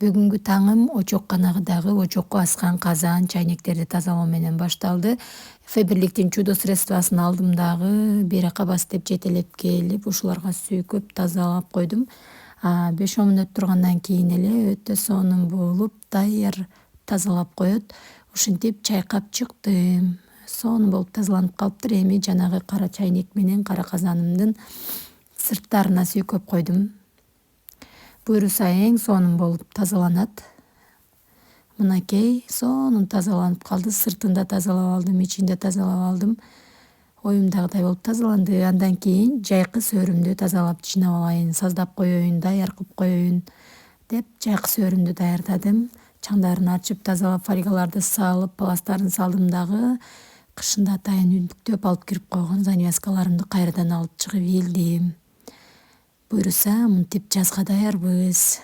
Бүгүнкү таңым очокканадагы очокко аскан казан, чайнектерди тазалоо менен башталды. Феберликтин чудо средствосын алдым дагы, биракка бас деп жетелеп келип, ушуларга сүйкөп тазалап койдум. 5-10 мүнөт тургандан кийин эле өтө сонун болуп, даяр тазалап коет. Ушинтип чайкап чыктым. Сонун болуп тазаланып калыптыр. Эми жанагы кара чайнек менен кара казанымдын сырттарына сүйкөп койдум. Буюрса эң сонун болуп тазаланат. Мынакей сонун тазаланып калды. Сыртында тазалап алдым, ичинде тазалап алдым. Оюмдагыдай болуп тазаланды. Андан кийин жайкы сөрүмдү тазалап жыйнап алайын, саздап коеюн, даяр кылып коеюн деп жайкы сөрүмдү даярдадым. Чаңдарын ачып, тазалап, фольгаларды салып, пласттарын салдым дагы. Кышында атайын үндүктөп алып кирип койгон занавескаларымды кайрадан алып чыгып ийилдим. Буюрса мынтип жазга даярбыз.